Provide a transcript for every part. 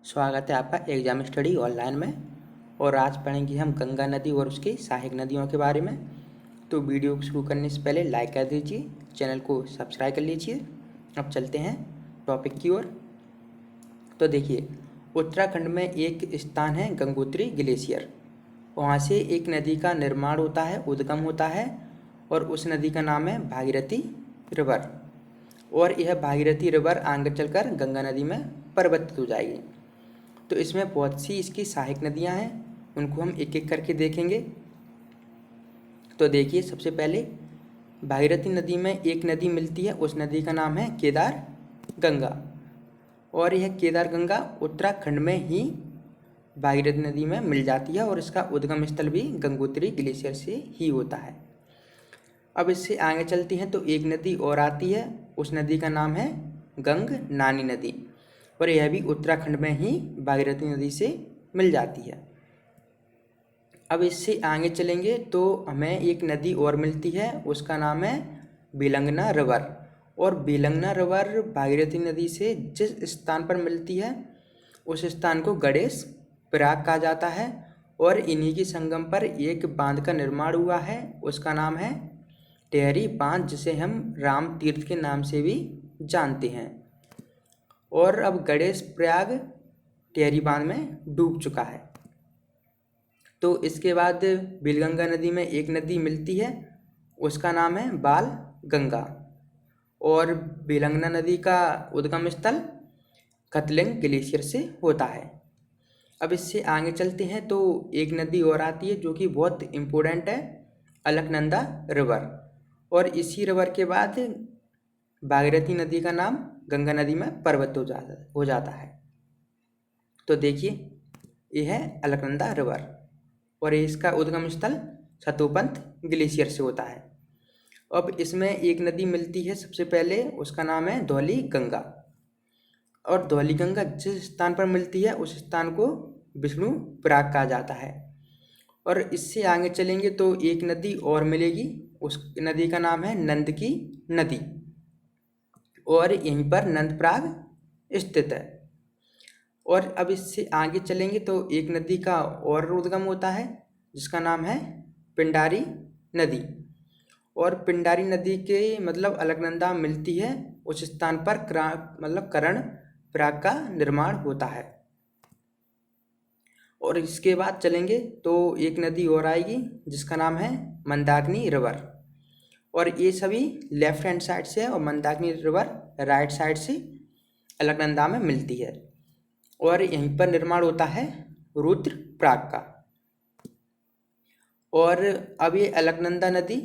स्वागत है आपका एग्जाम स्टडी ऑनलाइन में। और आज पढ़ेंगे हम गंगा नदी और उसकी सहायक नदियों के बारे में। तो वीडियो को शुरू करने से पहले लाइक कर दीजिए, चैनल को सब्सक्राइब कर लीजिए। अब चलते हैं टॉपिक की ओर। तो देखिए, उत्तराखंड में एक स्थान है गंगोत्री ग्लेशियर। वहाँ से एक नदी का निर्माण होता है, उद्गम होता है, और उस नदी का नाम है भागीरथी रिवर। और यह भागीरथी रिवर आगे चलकर गंगा नदी में परिवर्तित हो जाएगी। तो इसमें बहुत सी इसकी सहायक नदियां हैं, उनको हम एक एक करके देखेंगे। तो देखिए, सबसे पहले भागीरथी नदी में एक नदी मिलती है, उस नदी का नाम है केदार गंगा। और यह केदार गंगा उत्तराखंड में ही भागीरथी नदी में मिल जाती है, और इसका उद्गम स्थल भी गंगोत्री ग्लेशियर से ही होता है। अब इससे आगे चलती हैं तो एक नदी और आती है, उस नदी का नाम है गंग नानी नदी, और यह भी उत्तराखंड में ही भागीरथी नदी से मिल जाती है। अब इससे आगे चलेंगे तो हमें एक नदी और मिलती है, उसका नाम है बेलंगना रिवर। और बेलंगना रिवर भागीरथी नदी से जिस स्थान पर मिलती है उस स्थान को गणेश प्रयाग कहा जाता है। और इन्हीं की संगम पर एक बांध का निर्माण हुआ है, उसका नाम है टेहरी बांध, जिसे हम राम तीर्थ के नाम से भी जानते हैं। और अब गणेश प्रयाग टेहरी बांध में डूब चुका है। तो इसके बाद बेलगंगा नदी में एक नदी मिलती है, उसका नाम है बाल गंगा। और बेलंगना नदी का उद्गम स्थल कतलिंग ग्लेशियर से होता है। अब इससे आगे चलते हैं तो एक नदी और आती है जो कि बहुत इम्पोर्टेंट है, अलकनंदा रिवर। और इसी रिवर के बाद भागीरथी नदी का नाम गंगा नदी में परिवर्तित हो जाता है। तो देखिए, यह है अलकनंदा रिवर, और इसका उद्गम स्थल सतोपंथ ग्लेशियर से होता है। अब इसमें एक नदी मिलती है सबसे पहले, उसका नाम है धौली गंगा। और धौली गंगा जिस स्थान पर मिलती है उस स्थान को विष्णु प्रयाग कहा जाता है। और इससे आगे चलेंगे तो एक नदी और मिलेगी, उस नदी का नाम है नंद की नदी, और यहीं पर नंदप्रयाग स्थित है। और अब इससे आगे चलेंगे तो एक नदी का और उद्गम होता है जिसका नाम है पिंडारी नदी। और पिंडारी नदी के मतलब अलकनंदा मिलती है, उस स्थान पर कर्ण प्रयाग का निर्माण होता है। और इसके बाद चलेंगे तो एक नदी और आएगी जिसका नाम है मंदाकिनी रिवर। और ये सभी लेफ्ट हैंड साइड से है, और मंदाकिनी रिवर राइट साइड से अलकनंदा में मिलती है। और यहीं पर निर्माण होता है रुद्रप्रयाग का। और अब ये अलकनंदा नदी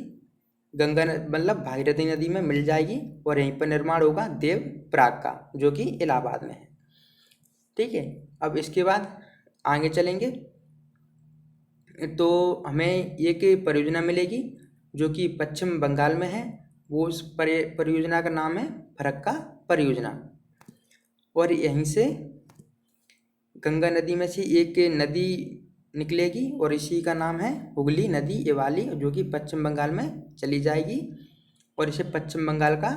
गंगा मतलब भागीरथी नदी में मिल जाएगी, और यहीं पर निर्माण होगा देवप्रयाग का, जो कि इलाहाबाद में है। ठीक है, अब इसके बाद आगे चलेंगे तो हमें एक परियोजना मिलेगी जो कि पश्चिम बंगाल में है। वो उस परियोजना का नाम है फरक्का परियोजना। और यहीं से गंगा नदी में से एक नदी निकलेगी, और इसी का नाम है हुगली नदी ये वाली, जो कि पश्चिम बंगाल में चली जाएगी। और इसे पश्चिम बंगाल का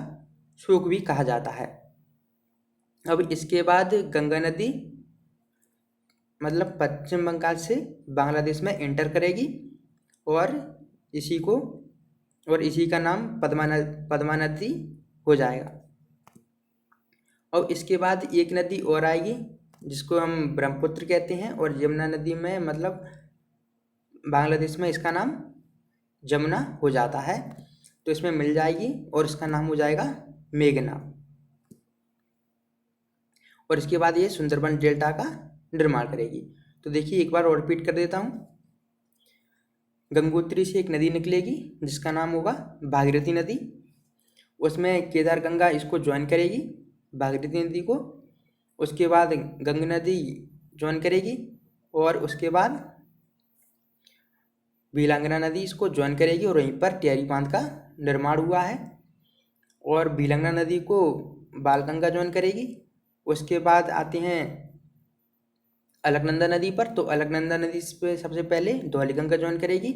शोक भी कहा जाता है। अब इसके बाद गंगा नदी मतलब पश्चिम बंगाल से बांग्लादेश में एंटर करेगी, और इसी का नाम पद्मा नदी हो जाएगा। और इसके बाद एक नदी और आएगी जिसको हम ब्रह्मपुत्र कहते हैं, और यमुना नदी में मतलब बांग्लादेश में इसका नाम जमुना हो जाता है। तो इसमें मिल जाएगी और इसका नाम हो जाएगा मेघना। और इसके बाद ये सुंदरबन डेल्टा का निर्माण करेगी। तो देखिए, एक बार और रिपीट कर देता हूँ। गंगोत्री से एक नदी निकलेगी जिसका नाम होगा भागीरथी नदी, उसमें केदार गंगा इसको ज्वाइन करेगी भागीरथी नदी को। उसके बाद गंगा नदी ज्वाइन करेगी, और उसके बाद बेलंगना नदी इसको ज्वाइन करेगी, और वहीं पर टेहरी बांध का निर्माण हुआ है। और बेलंगना नदी को बालगंगा ज्वाइन करेगी। उसके बाद आते हैं अलकनंदा नदी पर, तो अलकनंदा नदी पे सबसे पहले धौलीगंगा ज्वाइन करेगी,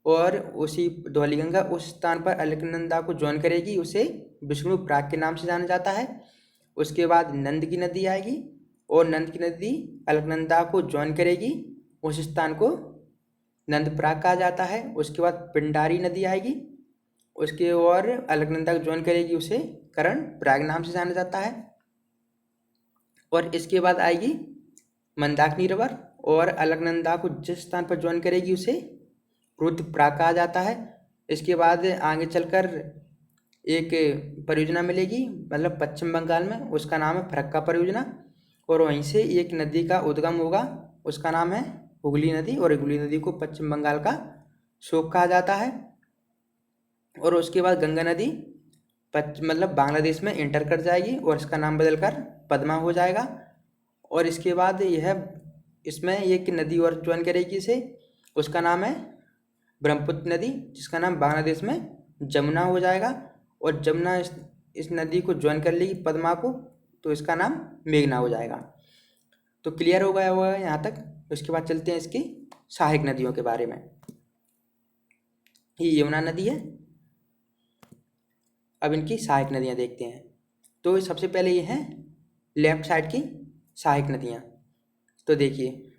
और उसी धौलीगंगा उस स्थान पर अलकनंदा को ज्वाइन करेगी, उसे विष्णु प्रयाग के नाम से जाना जाता है। उसके बाद नंद की नदी आएगी, और नंद की नदी अलकनंदा को ज्वाइन करेगी, उस स्थान को नंदप्रयाग कहा जाता है। उसके बाद पिंडारी नदी आएगी, उसके और अलकनंदा को ज्वाइन करेगी, उसे कर्णप्रयाग नाम से जाना जाता है। और इसके बाद आएगी मंदाकिनी रिवर और अलकनंदा को जिस स्थान पर ज्वाइन करेगी उसे रुद्रप्रयाग कहा जाता है। इसके बाद आगे चलकर एक परियोजना मिलेगी, मतलब पश्चिम बंगाल में, उसका नाम है फरक्का परियोजना। और वहीं से एक नदी का उद्गम होगा, उसका नाम है हुगली नदी, और हुगली नदी को पश्चिम बंगाल का शोक कहा जाता है। और उसके बाद गंगा नदी मतलब बांग्लादेश में इंटर कर जाएगी और इसका नाम बदलकर पद्मा हो जाएगा। और इसके बाद इसमें एक नदी और ज्वाइन करेगी इसे, उसका नाम है ब्रह्मपुत्र नदी, जिसका नाम बांग्लादेश में जमुना हो जाएगा। और जमुना इस नदी को ज्वाइन कर लेगी पद्मा को, तो इसका नाम मेघना हो जाएगा। तो क्लियर हो गया होगा यहाँ तक। उसके बाद चलते हैं इसकी सहायक नदियों के बारे में। ये यमुना नदी है, अब इनकी सहायक नदियाँ देखते हैं। तो सबसे पहले ये हैं लेफ्ट साइड की सहायक नदियाँ। तो देखिए,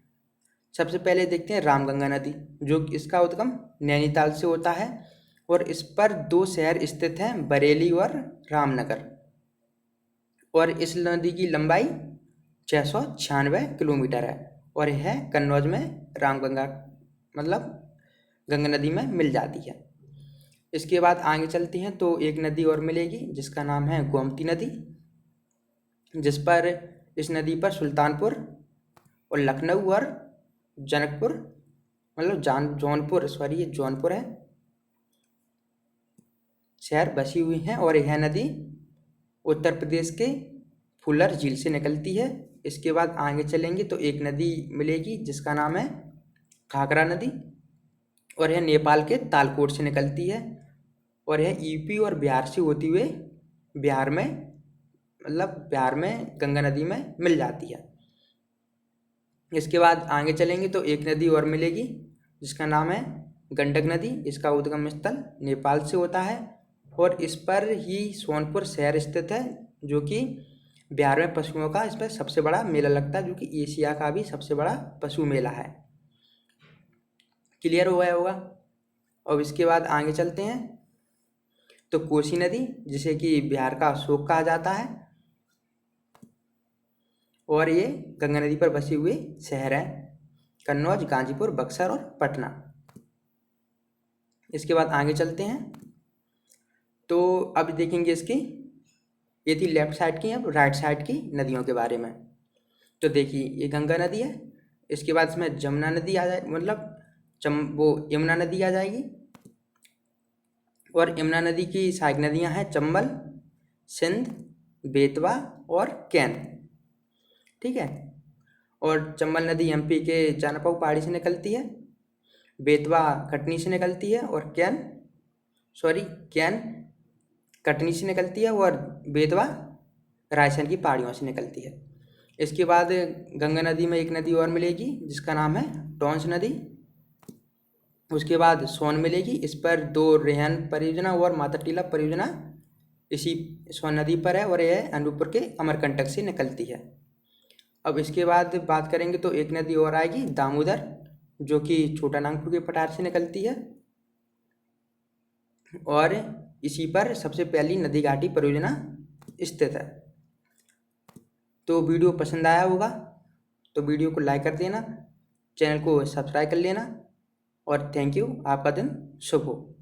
सबसे पहले देखते हैं रामगंगा नदी, जो इसका उद्गम नैनीताल से होता है और इस पर 2 शहर स्थित हैं, बरेली और रामनगर। और इस नदी की लंबाई 696 किलोमीटर है और यह कन्नौज में रामगंगा मतलब गंगा नदी में मिल जाती है। इसके बाद आगे चलते हैं तो एक नदी और मिलेगी जिसका नाम है गोमती नदी, जिस पर इस नदी पर सुल्तानपुर और लखनऊ और जनकपुर मतलब जौनपुर है शहर बसी हुई हैं। और यह नदी उत्तर प्रदेश के फुलर झील से निकलती है। इसके बाद आगे चलेंगे तो एक नदी मिलेगी जिसका नाम है घाघरा नदी, और यह नेपाल के तालकोट से निकलती है और यह यूपी और बिहार से होती हुए बिहार में गंगा नदी में मिल जाती है। इसके बाद आगे चलेंगे तो एक नदी और मिलेगी जिसका नाम है गंडक नदी। इसका उद्गम स्थल नेपाल से होता है और इस पर ही सोनपुर शहर स्थित है, जो कि बिहार में पशुओं का इसमें सबसे बड़ा मेला लगता है, जो कि एशिया का भी सबसे बड़ा पशु मेला है। क्लियर हो गया होगा। और इसके बाद आगे चलते हैं तो कोसी नदी, जिसे कि बिहार का शोक कहा जाता है, और ये गंगा नदी पर बसे हुए शहर हैं कन्नौज, गाजीपुर, बक्सर और पटना। इसके बाद आगे चलते हैं तो अब देखेंगे ये थी लेफ्ट साइड की, अब राइट साइड की नदियों के बारे में। तो देखिए, ये गंगा नदी है, इसके बाद इसमें जमुना नदी आ जाए यमुना नदी आ जाएगी। और यमुना नदी की सहायक नदियां हैं चंबल, सिंध, बेतवा और कैन। ठीक है। और चंबल नदी एमपी के जानापाऊ पहाड़ी से निकलती है, बेतवा कटनी से निकलती है और कैन कटनी से निकलती है और बेतवा रायसेन की पहाड़ियों से निकलती है। इसके बाद गंगा नदी में एक नदी और मिलेगी जिसका नाम है टॉन्स नदी। उसके बाद सोन मिलेगी, इस पर 2 रेहन परियोजना और माता टीला परियोजना इसी सोन नदी पर है और यह अनूपपुर के अमरकंटक से निकलती है। अब इसके बाद बात करेंगे तो एक नदी और आएगी दामोदर, जो कि छोटा नागपुर के पठार से निकलती है और इसी पर सबसे पहली नदी घाटी परियोजना स्थित है। तो वीडियो पसंद आया होगा तो वीडियो को लाइक कर देना, चैनल को सब्सक्राइब कर लेना और थैंक यू। आपका दिन शुभ हो।